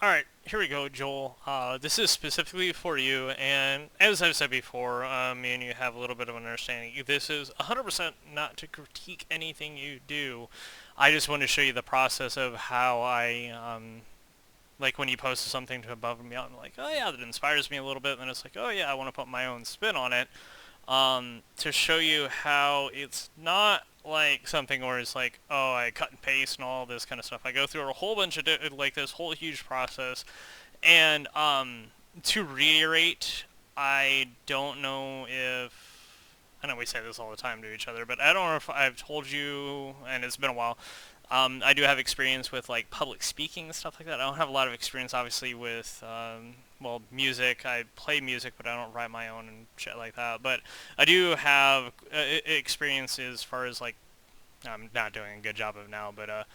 Alright, here we go, Joel. This is specifically for you, and as I've said before, me and you have a little bit of an understanding. This is 100% not to critique anything you do. I just want to show you the process of how like when you post something to above and beyond, I'm like, oh yeah, that inspires me a little bit, and then it's like, oh yeah, I want to put my own spin on it. To show you how it's not like something where it's like, oh, I cut and paste and all this kind of stuff. I go through a whole bunch of like this whole huge process, and to reiterate, I don't know if I know we say this all the time to each other, but I don't know if I've told you, and it's been a while. I do have experience with like public speaking and stuff like that. I don't have a lot of experience, obviously, with well, music. I play music, but I don't write my own and shit like that. But I do have experience as far as like I'm not doing a good job of now, but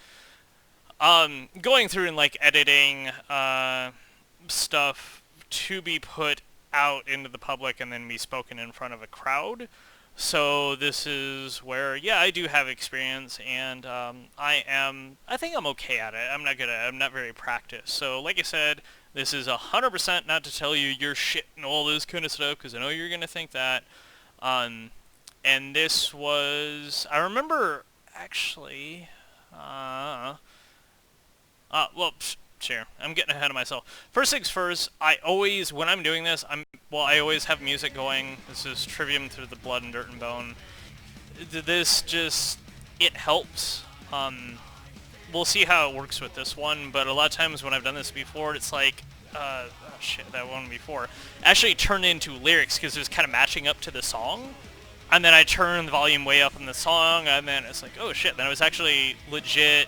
going through and like editing stuff to be put out into the public and then be spoken in front of a crowd. So this is where, yeah, I do have experience, and I think I'm okay at it. I'm not good at it. I'm not very practiced. So, like I said, this is 100% not to tell you you're shit and all this kind of stuff, because I know you're gonna think that. Um, and this was, I remember actually, uh, well, sure. I'm getting ahead of myself. First things first, I always, when I'm doing this, I always have music going. This is Trivium Through the Blood and Dirt and Bone. This just, it helps. We'll see how it works with this one, but a lot of times when I've done this before, it's like, oh shit, that one before, actually turned into lyrics because it was kind of matching up to the song. And then I turn the volume way up in the song, and then it's like, oh shit, then it was actually legit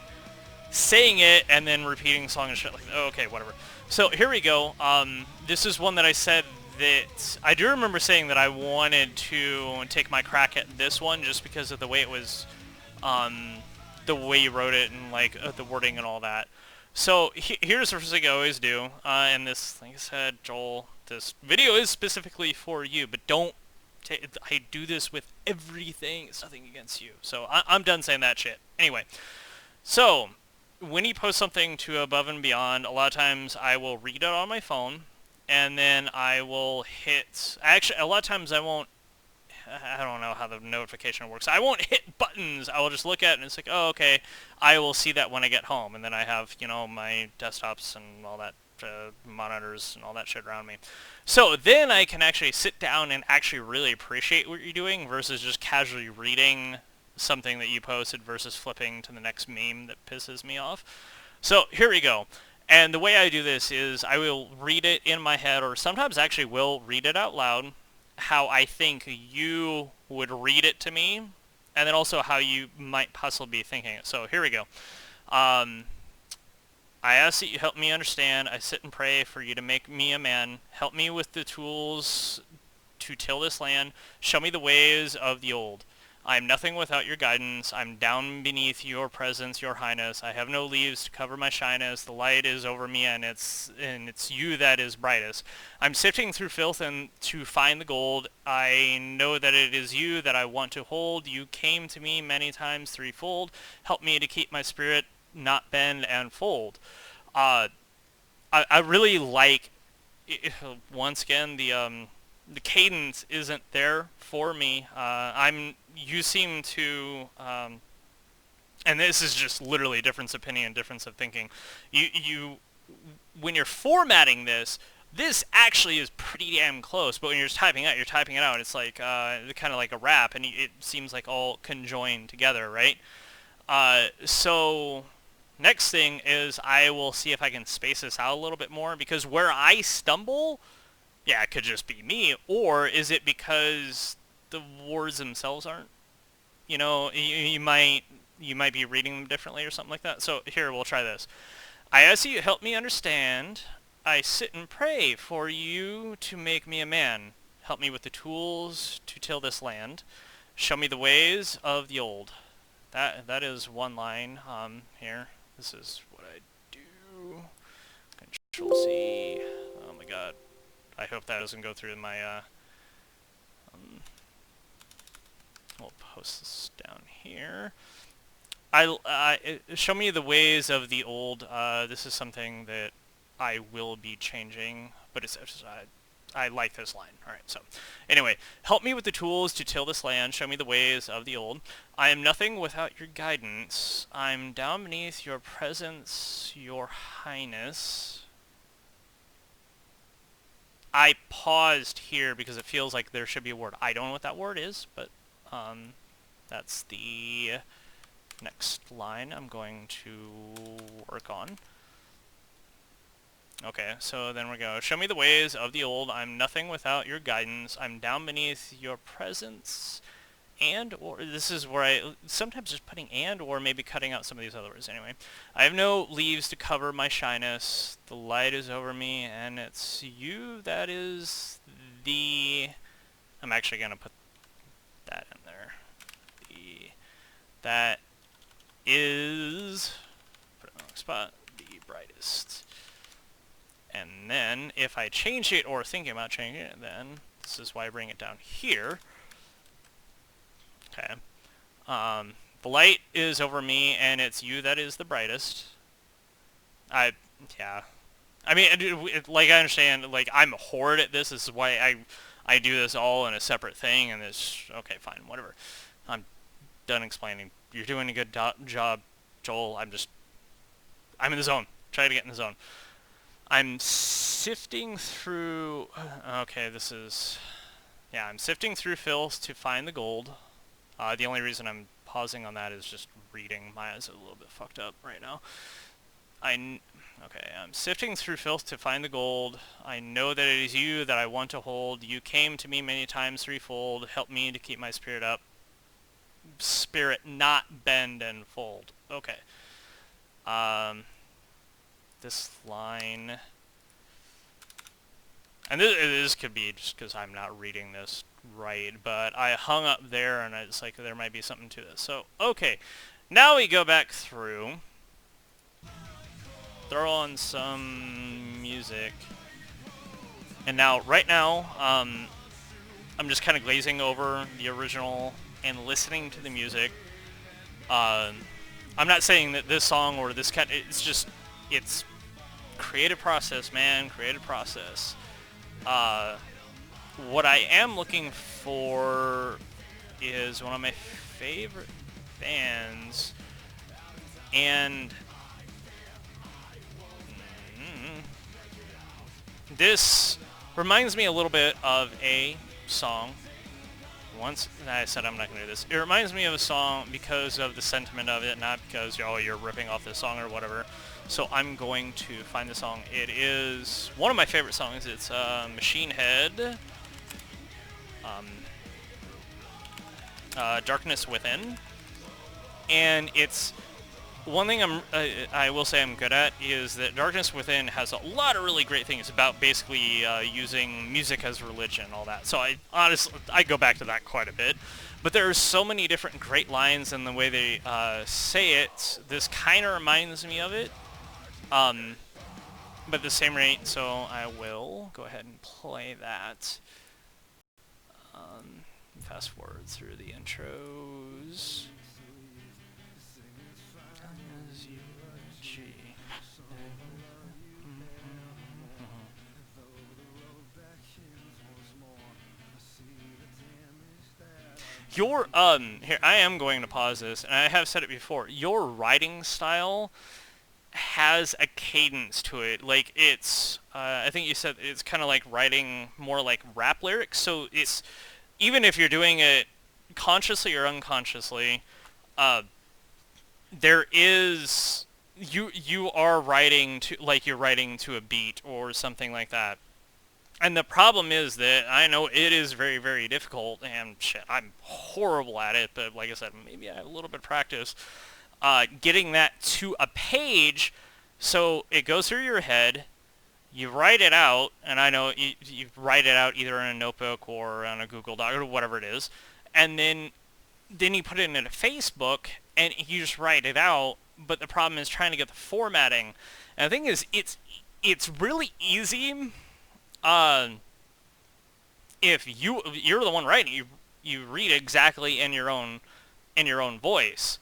saying it and then repeating the song and shit like that. Oh, okay, whatever. So here we go. This is one that I said that I do remember saying that I wanted to take my crack at this one just because of the way it was, the way you wrote it and like the wording and all that. So here's the first thing I always do, and this, like I said, Joel, this video is specifically for you, but don't. I do this with everything. It's nothing against you. So I'm done saying that shit. Anyway, so when you post something to above and beyond, a lot of times I will read it on my phone, and then I will hit. Actually, a lot of times I won't. I don't know how the notification works. I won't hit buttons. I will just look at it and it's like, oh, okay. I will see that when I get home, and then I have my desktops and all that monitors and all that shit around me. So then I can actually sit down and actually really appreciate what you're doing versus just casually reading something that you posted versus flipping to the next meme that pisses me off. So here we go. And the way I do this is I will read it in my head, or sometimes actually will read it out loud, how I think you would read it to me, and then also how you might possibly be thinking it. So here we go. Um, I ask that you help me understand. I sit and pray for you to make me a man. Help me with the tools to till this land. Show me the ways of the old. I am nothing without your guidance. I'm down beneath your presence, your highness. I have no leaves to cover my shyness. The light is over me, and it's you that is brightest. I'm sifting through filth and to find the gold. I know that it is you that I want to hold. You came to me many times threefold. Help me to keep my spirit not bend and fold. Uh, I really like, once again, the cadence isn't there for me. You seem to, and this is just literally a difference of opinion, difference of thinking. When you're formatting this, this actually is pretty damn close. But when you're typing out, you're typing it out. It's like kind of like a rap, and it seems like all conjoined together, right? So next thing is I will see if I can space this out a little bit more, because where I stumble, yeah, it could just be me, or is it because the words themselves aren't? You might be reading them differently or something like that. So here, we'll try this. I ask you to help me understand. I sit and pray for you to make me a man. Help me with the tools to till this land. Show me the ways of the old. That is one line here. This is what I do. Control C. Oh my god. I hope that doesn't go through my, we'll post this down here. Show me the ways of the old. This is something that I will be changing, but it's I like this line. Alright, so anyway, help me with the tools to till this land, show me the ways of the old. I am nothing without your guidance. I'm down beneath your presence, your highness. I paused here because it feels like there should be a word. I don't know what that word is, but that's the next line I'm going to work on. Okay, so then we go, show me the ways of the old. I'm nothing without your guidance. I'm down beneath your presence. And, or, this is where I, sometimes just putting and, or maybe cutting out some of these other words. Anyway, I have no leaves to cover my shyness. The light is over me, and it's you that is the, I'm actually going to put that in there. That is, put it in the wrong spot, the brightest. And then, if I change it, or thinking about changing it, then this is why I bring it down here. Okay. The light is over me, and it's you that is the brightest. Yeah. I mean, like, I understand, like, I'm horrid at this. This is why I do this all in a separate thing, and this, okay, fine, whatever. I'm done explaining. You're doing a good job, Joel. I'm in the zone. Try to get in the zone. I'm sifting through, okay, this is, yeah, I'm sifting through filth to find the gold. The only reason I'm pausing on that is just reading. My eyes are a little bit fucked up right now. Okay, I'm sifting through filth to find the gold. I know that it is you that I want to hold. You came to me many times threefold. Help me to keep my spirit up. Spirit not bend and fold. Okay. This line, and this could be just because I'm not reading this right, but I hung up there and it's like there might be something to this. So, okay, now we go back through, throw on some music, and now, right now, I'm just kind of glazing over the original and listening to the music. I'm not saying that this song or this kind, it's just, it's creative process, man, creative process. What I am looking for is one of my favorite bands, and this reminds me a little bit of a song. Once I said I'm not going to do this. It reminds me of a song because of the sentiment of it, not because, oh, you're ripping off this song or whatever. So I'm going to find the song. It is one of my favorite songs. It's Machine Head, Darkness Within. And it's one thing I will say I'm good at is that Darkness Within has a lot of really great things about basically using music as religion and all that. So I honestly, I go back to that quite a bit. But there are so many different great lines in the way they say it. This kind of reminds me of it. But at the same rate, so I will go ahead and play that. Fast forward through the intros. Your, here, I am going to pause this, and I have said it before, your writing style has a cadence to it. Like, it's, I think you said it's kind of like writing more like rap lyrics, so it's, even if you're doing it consciously or unconsciously, there is, you are writing to, like you're writing to a beat or something like that. And the problem is that I know it is very, very difficult, and shit, I'm horrible at it, but like I said, maybe I have a little bit of practice, getting that to a page so it goes through your head, you write it out, and I know you write it out either in a notebook or on a Google Doc or whatever it is, and then you put it in a Facebook, and you just write it out, but the problem is trying to get the formatting. And the thing is, it's really easy. If you're the one writing, you read exactly in your own voice.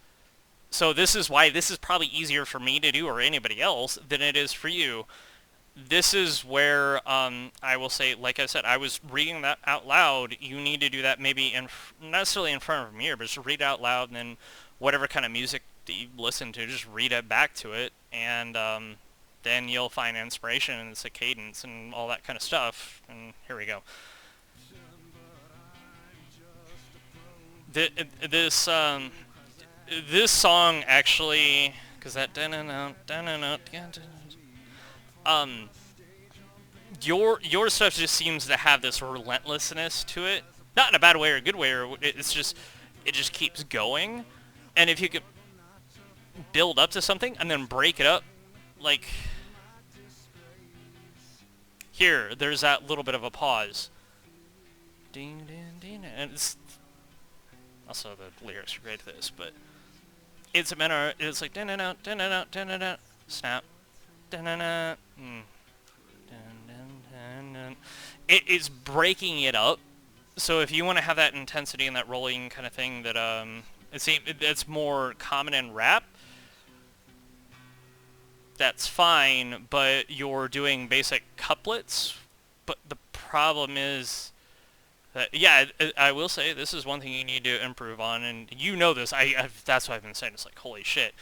So this is why this is probably easier for me to do or anybody else than it is for you. this is where I will say, like I said, I was reading that out loud. You need to do that maybe not necessarily in front of a mirror, but just read it out loud, and then whatever kind of music that you listen to, just read it back to it, and then you'll find inspiration and it's a cadence and all that kind of stuff. And here we go. This this song actually, because that um your stuff just seems to have this relentlessness to it, not in a bad way or a good way, or it's just it just keeps going, and if you could build up to something and then break it up, like here, there's that little bit of a pause. Ding, ding, ding, and it's also the lyrics are great to this, but it's a matter. It's like da-na-na, da-na-na, da-na-na, snap, da-na-na, It is breaking it up. So if you want to have that intensity and that rolling kind of thing that it's more common in rap, that's fine, but you're doing basic couplets. But the problem is that, yeah, I will say this is one thing you need to improve on, and you know this. That's what I've been saying. It's like, holy shit.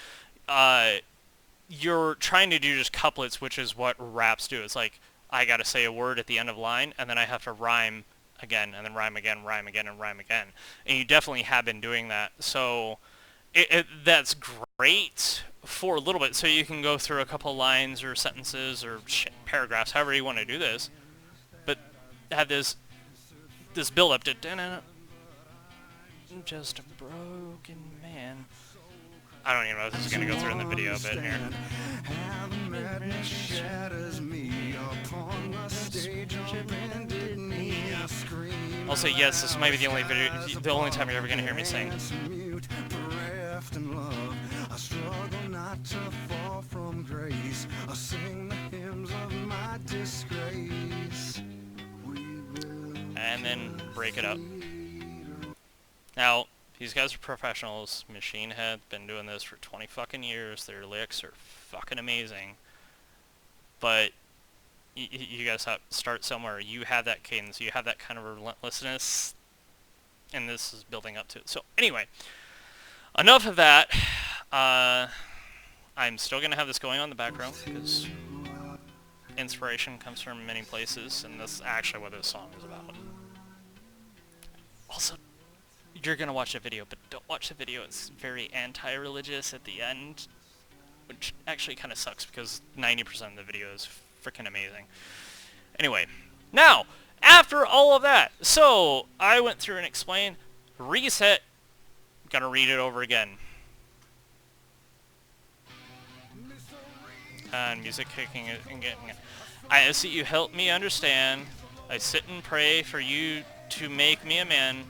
You're trying to do just couplets, which is what raps do. It's like, I gotta say a word at the end of line, and then I have to rhyme again, and then rhyme again, rhyme again, and rhyme again. And you definitely have been doing that. So that's great for a little bit, so you can go through a couple lines or sentences or paragraphs, however you want to do this. But have this build up to just a broken man. I don't even know if this is gonna go through in the video, but here. I'll say yes. This might be the only time you're ever gonna hear me sing. I struggle not to fall from grace. I sing the hymns of my disgrace. And then break it up. Now, these guys are professionals. Machine Head, been doing this for 20 fucking years. Their lyrics are fucking amazing. But you guys have to start somewhere. You have that cadence. You have that kind of relentlessness. And this is building up to it. So, anyway. Enough of that. I'm still going to have this going on in the background because inspiration comes from many places, and that's actually what this song is about. Also, you're going to watch the video, but don't watch the video. It's very anti-religious at the end, which actually kind of sucks because 90% of the video is freaking amazing. Anyway, now, after all of that, so I went through and explained, reset, gonna read it over again. And music kicking it and getting it. I ask that you help me understand. I sit and pray for you to make me a man.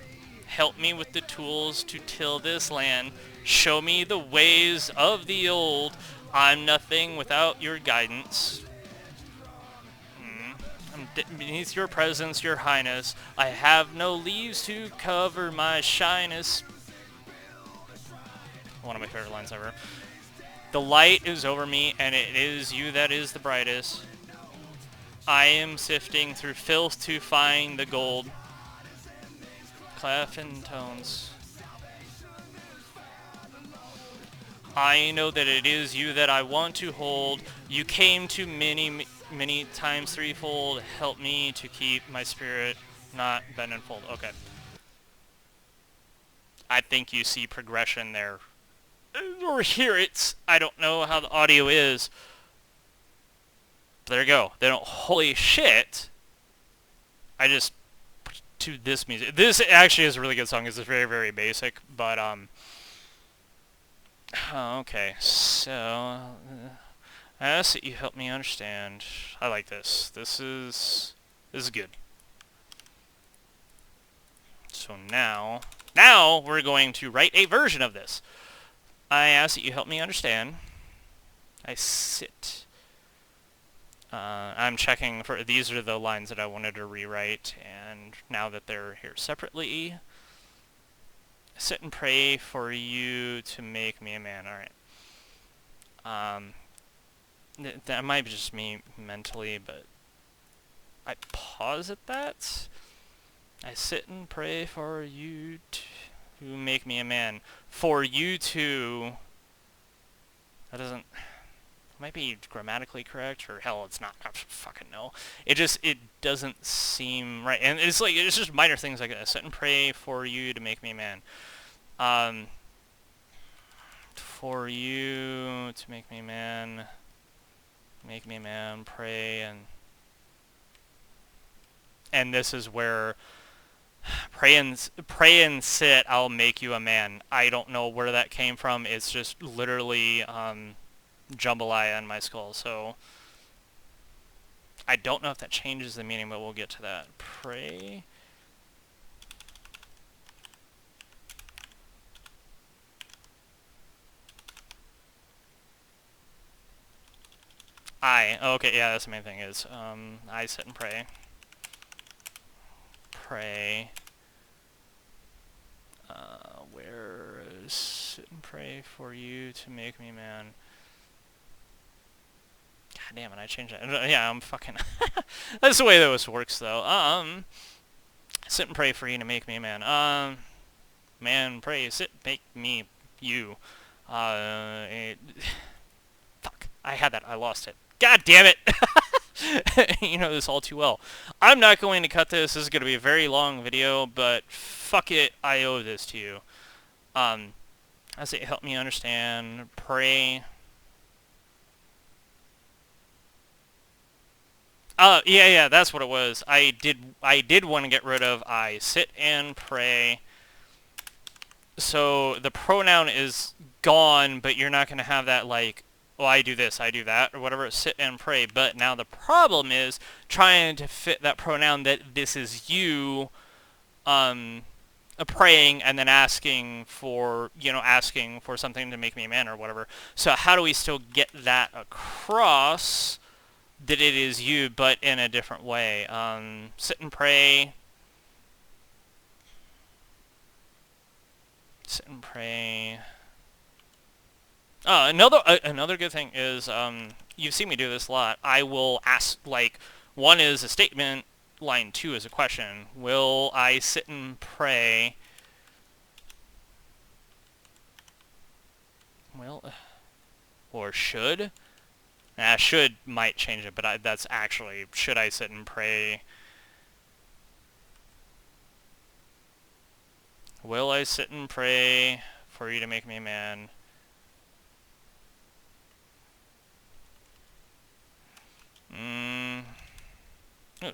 Help me with the tools to till this land. Show me the ways of the old. I'm nothing without your guidance. I'm beneath your presence, your highness. I have no leaves to cover my shyness. One of my favorite lines ever. The light is over me, and it is you that is the brightest. I am sifting through filth to find the gold. Clef and tones. I know that it is you that I want to hold. You came to many times threefold. Help me to keep my spirit not bend and fold. Okay. I think you see progression there. Or hear it. I don't know how the audio is. But there you go. They don't. Holy shit. I just put to this music. This actually is a really good song. It's very, very basic. But, okay. So, I ask that you help me understand. I like this. This is good. So now we're going to write a version of this. I ask that you help me understand. I sit. I'm checking for, these are the lines that I wanted to rewrite, and now that they're here separately, I sit and pray for you to make me a man. Alright. That might be just me mentally, but I pause at that. I sit and pray for you to make me a man. For you to... That doesn't... Might be grammatically correct, or hell, it's not. I fucking know. It doesn't seem right. And it's like, it's just minor things like I sit and pray for you to make me a man. For you to make me a man, pray, and this is where pray and sit, I'll make you a man. I don't know where that came from. It's just literally jambalaya in my skull. So I don't know if that changes the meaning, but we'll get to that. Pray. Okay, yeah, that's the main thing is, I sit and pray. Pray. Where is sit and pray for you to make me man? God damn it, I changed that. Yeah, I'm fucking... That's the way that this works, though. Sit and pray for you to make me a man. Man, pray, sit, make me, you. Fuck, I had that, I lost it. God damn it! You know this all too well. I'm not going to cut this. This is going to be a very long video, but fuck it, I owe this to you. I say help me understand. Pray. Yeah, that's what it was. I did want to get rid of I sit and pray. So the pronoun is gone, but you're not going to have that like, well, I do this, I do that, or whatever, sit and pray. But now the problem is trying to fit that pronoun that this is you, praying and then asking for, asking for something to make me a man or whatever. So how do we still get that across that it is you, but in a different way? Sit and pray. Sit and pray. Another good thing is, you've seen me do this a lot. I will ask, like, one is a statement, line 2 is a question. Will I sit and pray? Well, or should? Should might change it, but that's actually, should I sit and pray? Will I sit and pray for you to make me a man?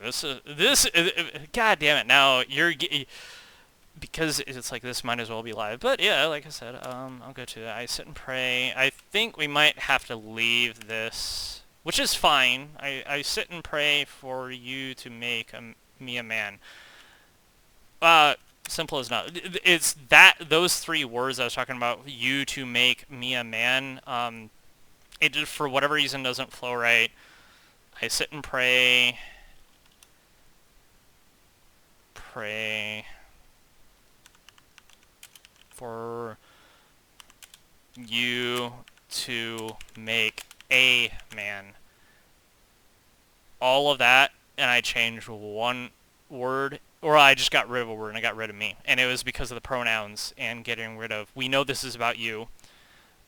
This God damn it! Now you're because it's like this might as well be live. But yeah, like I said, I'll go to that. I sit and pray. I think we might have to leave this, which is fine. I sit and pray for you to make me a man. Simple as not. It's those 3 words I was talking about. You to make me a man. It just, for whatever reason, doesn't flow right. I sit and pray. Pray for you to make a man. All of that, and I changed one word, or I just got rid of a word and I got rid of me. And it was because of the pronouns and getting rid of, we know this is about you.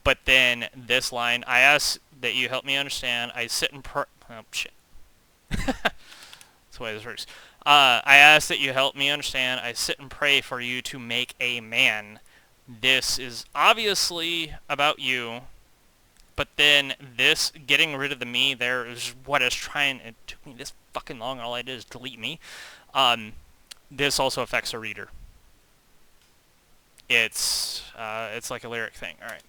But then this line, I ask that you help me understand. I sit and pray. Oh, shit. That's the way this works. I ask that you help me understand. I sit and pray for you to make a man. This is obviously about you. But then this, getting rid of the me there is what I was trying. It took me this fucking long. All I did is delete me. This also affects a reader. It's like a lyric thing. All right.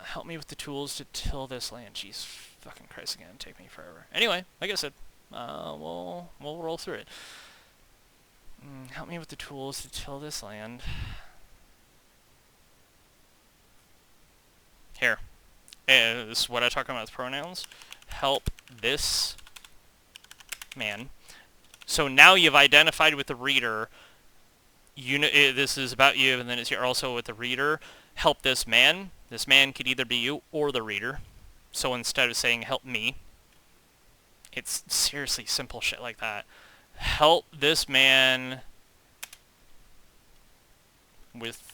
Help me with the tools to till this land. Jeez, fucking Christ again. Take me forever. Anyway, like I said, we'll roll through it. Help me with the tools to till this land. Here. This is what I talk about with pronouns. Help this man. So now you've identified with the reader. You know, this is about you, and then it's here also with the reader. help this man could either be you or the reader. So instead of saying help me, it's seriously simple shit like that. Help this man with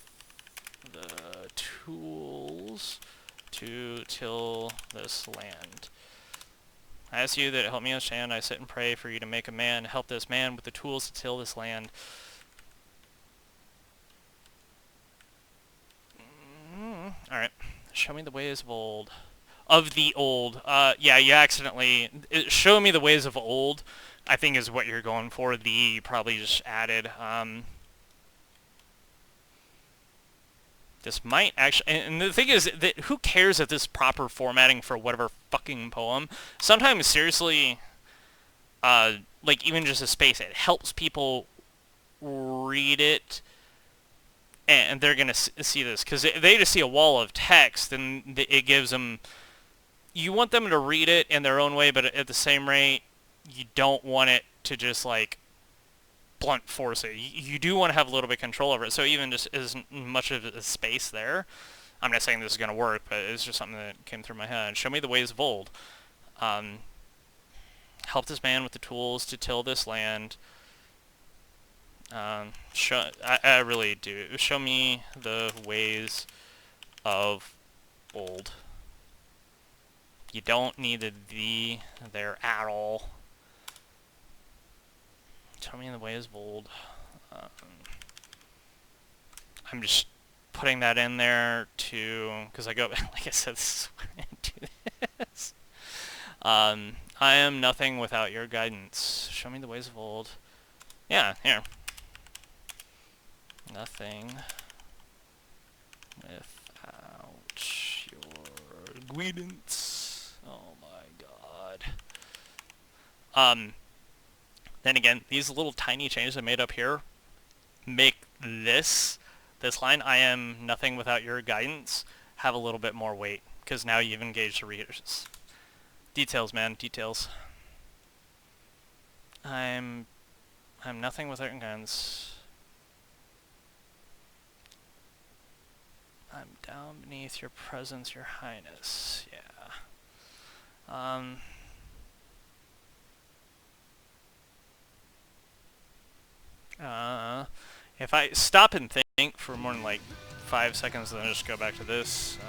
the tools to till this land. I ask you that help me understand. I sit and pray for you to make a man. Help this man with the tools to till this land. Alright. Show me the ways of old. Of the old. Yeah, you accidentally... show me the ways of old, I think is what you're going for. The you probably just added. This might actually... And the thing is, that who cares if this is proper formatting for whatever fucking poem? Sometimes, seriously, like, even just a space, it helps people read it, and they're going to see this. Because if they just see a wall of text, then it gives them... You want them to read it in their own way, but at the same rate, you don't want it to just, like, blunt force it. You do want to have a little bit of control over it, so even just isn't much of a space there. I'm not saying this is going to work, but it's just something that came through my head. Show me the ways of old. Help this man with the tools to till this land. I really do. Show me the ways of old. You don't need the there at all. Show me the ways of old. I'm just putting that in there to, because I go, like I said, this is why I do this. I am nothing without your guidance. Show me the ways of old. Yeah, here. Nothing without your guidance. Oh my god. Then again, these little tiny changes I made up here make this line, I am nothing without your guidance, have a little bit more weight, because now you've engaged the readers. Details, man, details. I'm nothing without your guidance. I'm down beneath your presence, your highness. Yeah. If I stop and think for more than like 5 seconds, then I just go back to this.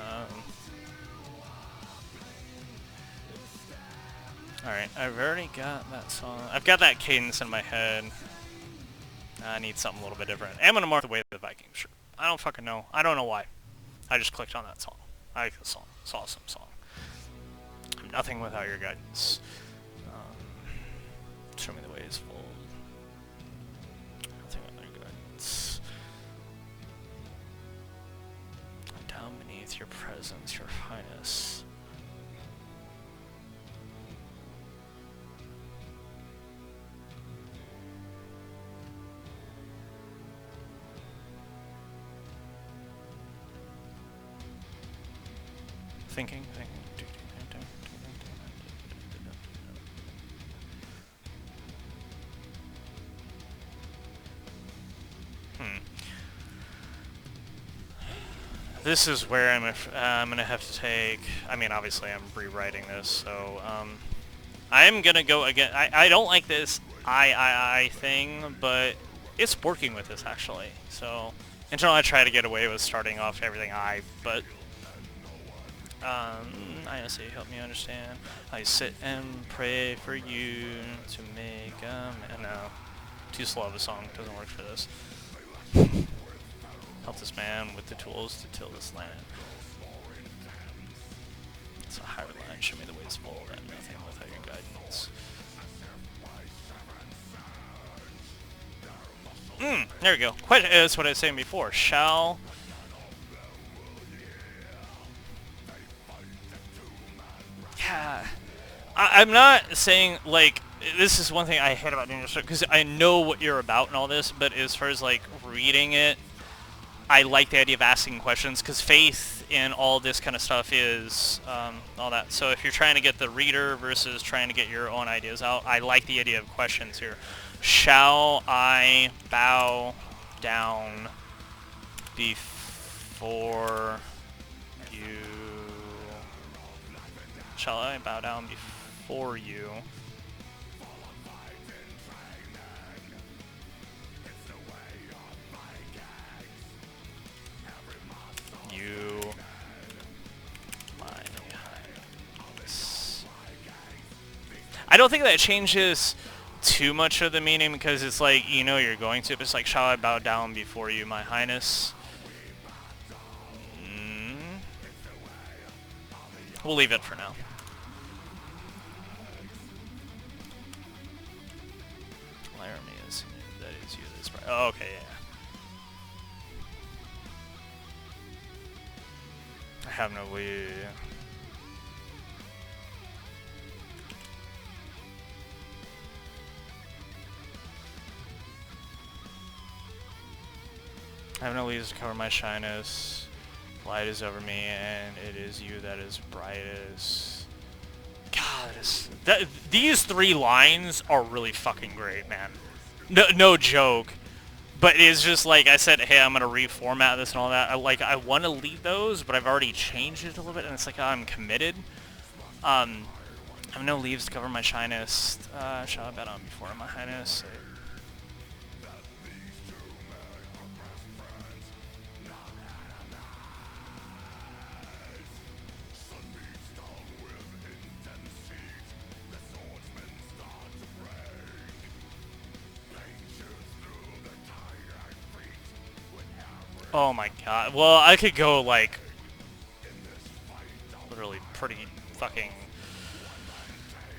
Alright, I've already got that song. I've got that cadence in my head. I need something a little bit different. I'm gonna mark the way of the Vikings. Sure. I don't fucking know. I don't know why. I just clicked on that song. I like the song. It's an awesome song. I'm nothing without your guidance. Show me the ways of old. Nothing without your guidance. I'm down beneath your presence, your highness. Thinking. This is where I'm gonna have to take. I mean, obviously, I'm rewriting this, so I'm gonna go again. I don't like this I thing, but it's working with this actually. So, in general, I try to get away with starting off everything but. I honestly help me understand. I sit and pray for you to make and no, too slow of a song, doesn't work for this. Help this man with the tools to till this land. It's a higher line. Show me the ways of old and nothing without your guidance. There we go. That's what I was saying before. Shall. Yeah. I'm not saying, like, this is one thing I hate about doing this, because I know what you're about and all this, but as far as, like, reading it, I like the idea of asking questions, because faith in all this kind of stuff is all that. So if you're trying to get the reader versus trying to get your own ideas out, I like the idea of questions here. Shall I bow down before before you. Shall I bow down before you? You, my highness. I don't think that changes too much of the meaning because it's like, you know, you're going to. It's like, shall I bow down before you, my highness? We'll leave it for now. Laramie is that is you. This. Oh, okay, yeah. I have no lead. I have no leaves to cover my shyness. Light is over me, and it is you that is brightest. God, these 3 lines are really fucking great, man. No joke. But it's just like I said, hey, I'm gonna reformat this and all that. I want to leave those, but I've already changed it a little bit, and it's like I'm committed. I have no leaves to cover my shyness. Shall I bet on before my highness? Oh my god. Well, I could go, like, literally pretty fucking...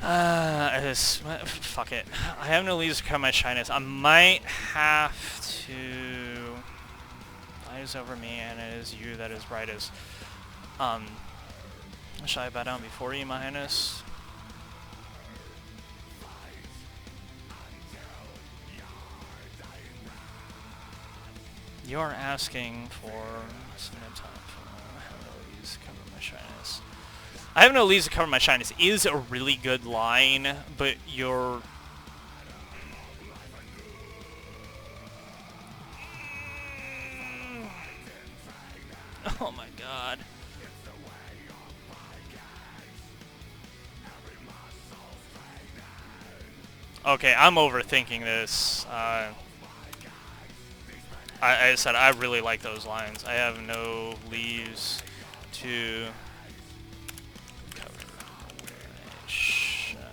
fuck it. I have no leaves to cover my shyness. I might have to... Light is over me, and it is you that is brightest. Shall I bow down before you, my highness? You're asking for some time for I have no leaves to cover my shyness. I have no leaves to cover my shyness is a really good line, but you're... Oh my god. Okay, I'm overthinking this. I said I really like those lines. I have no leaves to cover my shyness.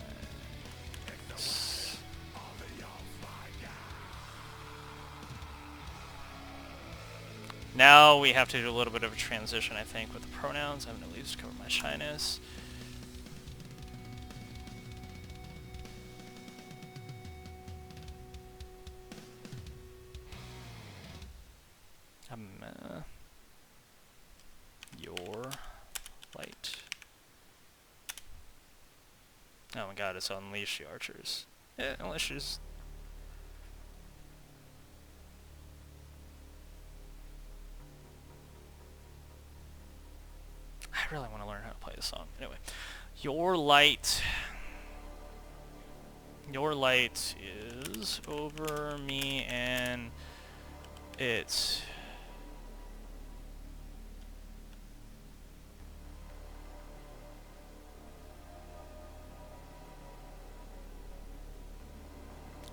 Now we have to do a little bit of a transition, I think, with the pronouns. I have no leaves to cover my shyness. Your light. Oh my god, it's unleash the archers. Yeah, unleashes. I really want to learn how to play this song. Anyway, your light is over me, and it's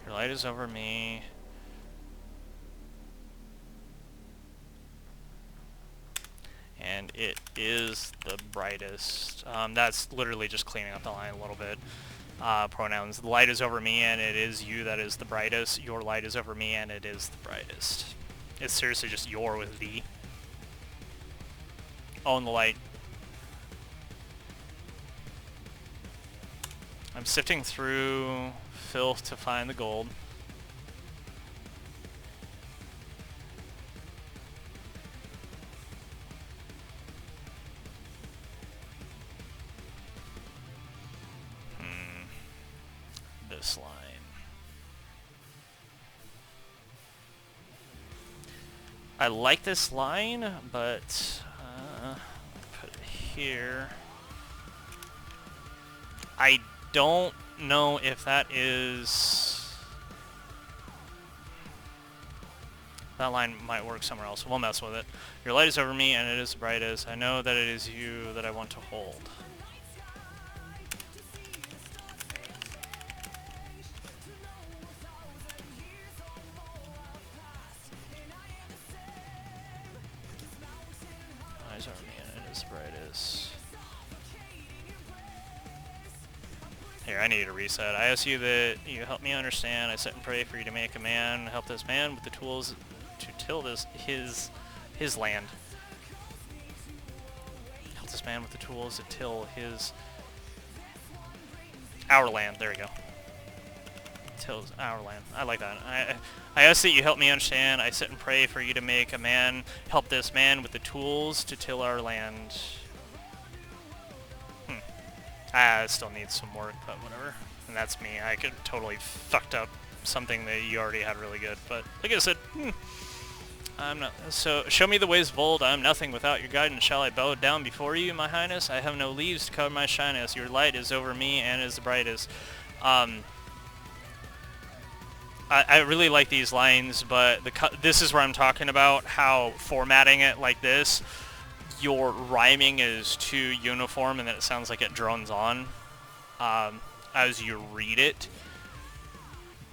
your light is over me. And it is the brightest. That's literally just cleaning up the line a little bit. Pronouns. The light is over me, and it is you that is the brightest. Your light is over me, and it is the brightest. It's seriously just your with the. Oh, and the light. I'm sifting through filth to find the gold. This line. I like this line, but put it here. I don't know if that is... That line might work somewhere else. We'll mess with it. Your light is over me, and it is the brightest. I know that it is you that I want to hold. Eyes over me, and it is the brightest. Here, I need a reset. I ask you that you help me understand. I sit and pray for you to make a man. Help this man with the tools to till his land. Help this man with the tools to till our land. There we go. Tills our land. I like that. I ask that you help me understand. I sit and pray for you to make a man. Help this man with the tools to till our land. It still needs some work, but whatever. And that's me. I could totally fucked up something that you already had really good. But like I said, I'm not. So show me the ways of old. I am nothing without your guidance. Shall I bow down before you, my highness? I have no leaves to cover my shyness. Your light is over me and is the brightest. I really like these lines, but this is where I'm talking about how formatting it like this, your rhyming is too uniform and then it sounds like it drones on as you read it.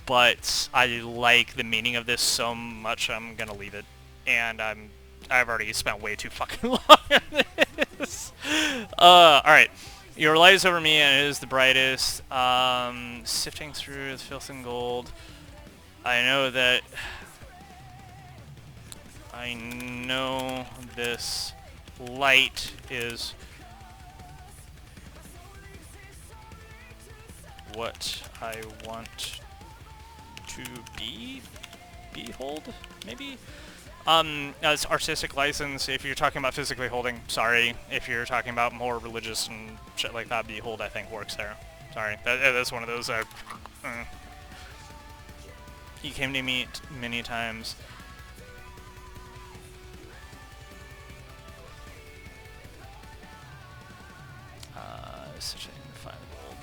But I like the meaning of this so much I'm gonna leave it. And I've already spent way too fucking long on this. Alright. Your light is over me and it is the brightest. Sifting through the filth and gold. I know this light is what I want to behold, maybe? As artistic license, if you're talking about physically holding, sorry. If you're talking about more religious and shit like that, behold, I think works there. Sorry, that's one of those, You came to me many times. Such a fine gold.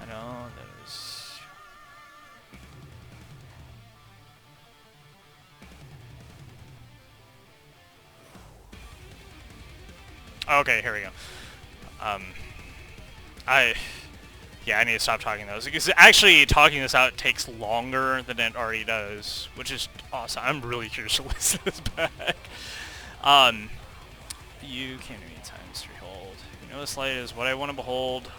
I know there's. Okay, here we go. Yeah, I need to stop talking those because actually talking this out takes longer than it already does, which is awesome. I'm really curious to listen to this back. You came to me times 3 hold. You know this light is what I want to behold.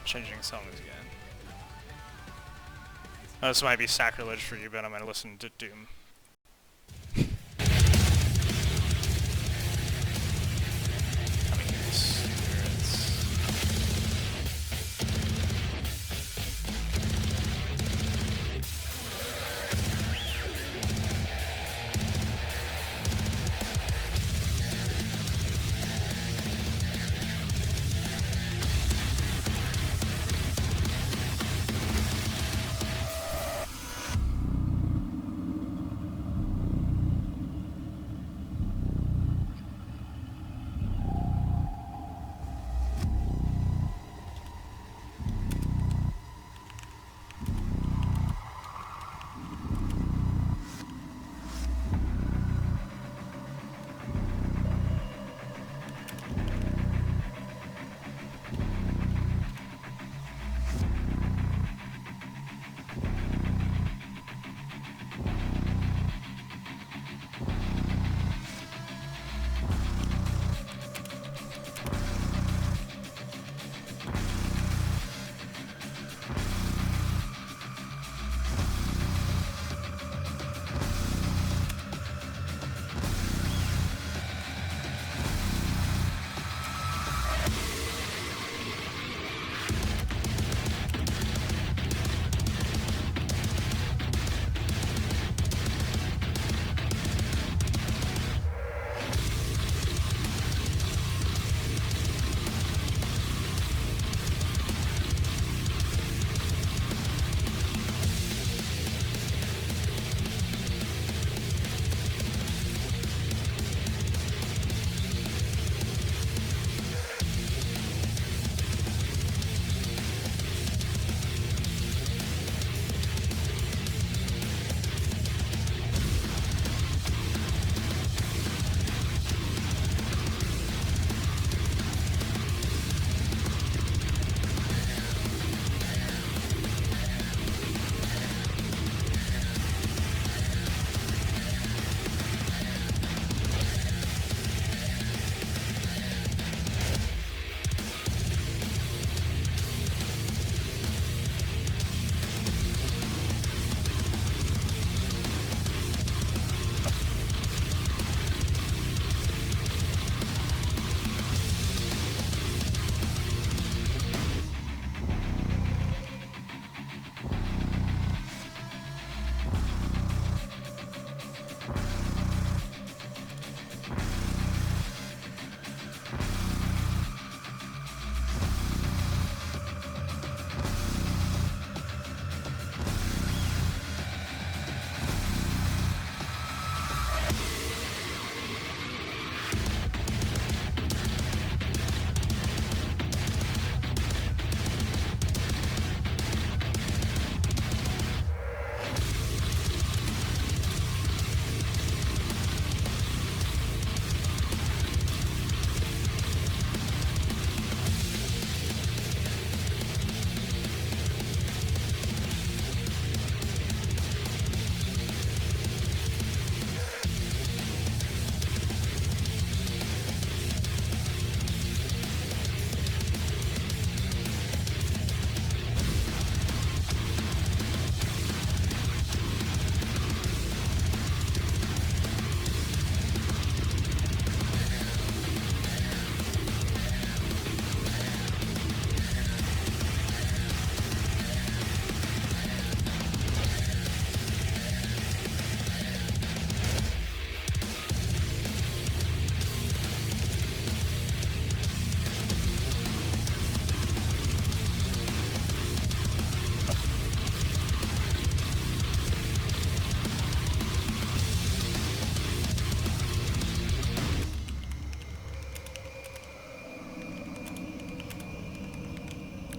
Changing songs again. This might be sacrilege for you, but I'm gonna listen to Doom. Coming spirits.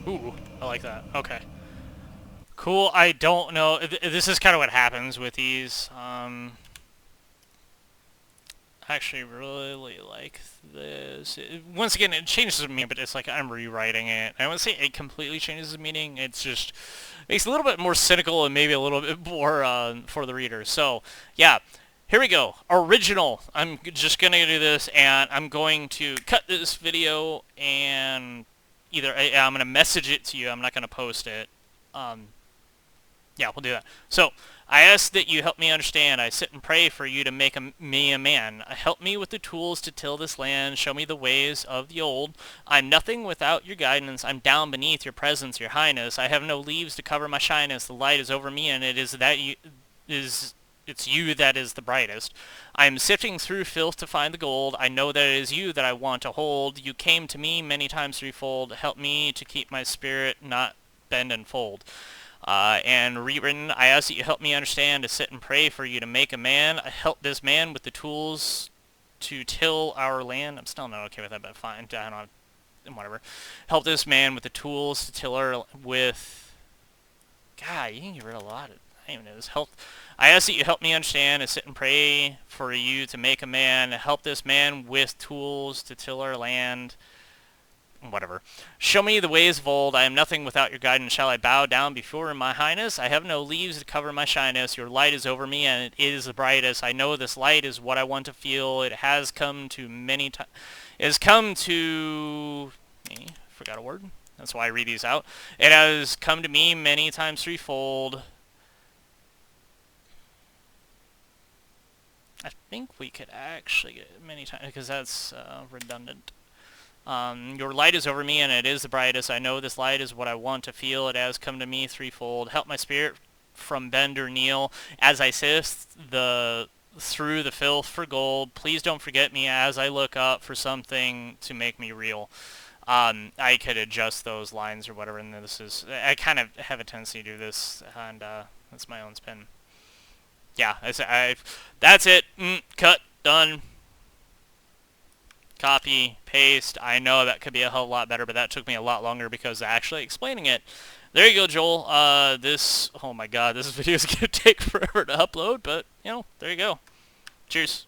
Ooh, I like that. Okay. Cool. I don't know. This is kind of what happens with these. I actually really like this. Once again, it changes the meaning, but it's like I'm rewriting it. I wouldn't say it completely changes the meaning. It's just makes it a little bit more cynical and maybe a little bit more for the reader. So, yeah. Here we go. Original. I'm just going to do this, and I'm going to cut this video, and either I'm going to message it to you. I'm not going to post it. Yeah, we'll do that. So, I ask that you help me understand. I sit and pray for you to make me a man. Help me with the tools to till this land. Show me the ways of the old. I'm nothing without your guidance. I'm down beneath your presence, your highness. I have no leaves to cover my shyness. The light is over me, and it is that you is it's you that is the brightest. I am sifting through filth to find the gold. I know that it is you that I want to hold. You came to me many times threefold. Help me to keep my spirit not bend and fold. And rewritten, I ask that you help me understand to sit and pray for you to make a man. Help this man with the tools to till our land. I'm still not okay with that, but fine. I don't know, whatever. Help this man with the tools to till our with. God, you can get rid of a lot of. I don't even know this. Help. I ask that you help me understand to sit and pray for you to make a man. Help this man with tools to till our land. Whatever. Show me the ways of old. I am nothing without your guidance. Shall I bow down before my highness? I have no leaves to cover my shyness. Your light is over me, and it is the brightest. I know this light is what I want to feel. It has come to many times. It has come to me. Forgot a word. That's why I read these out. It has come to me many times threefold. I think we could actually get it many times because that's redundant. Your light is over me, and it is the brightest. I know this light is what I want to feel. It has come to me threefold. Help my spirit from bend or kneel as I sift through the filth for gold. Please don't forget me as I look up for something to make me real. I could adjust those lines or whatever, and this is... I kind of have a tendency to do this, and that's my own spin. Yeah, that's it. Cut. Done. Copy, paste. I know that could be a hell lot better, but that took me a lot longer because actually explaining it. There you go, Joel. Oh my god, this video is going to take forever to upload, but, you know, there you go. Cheers.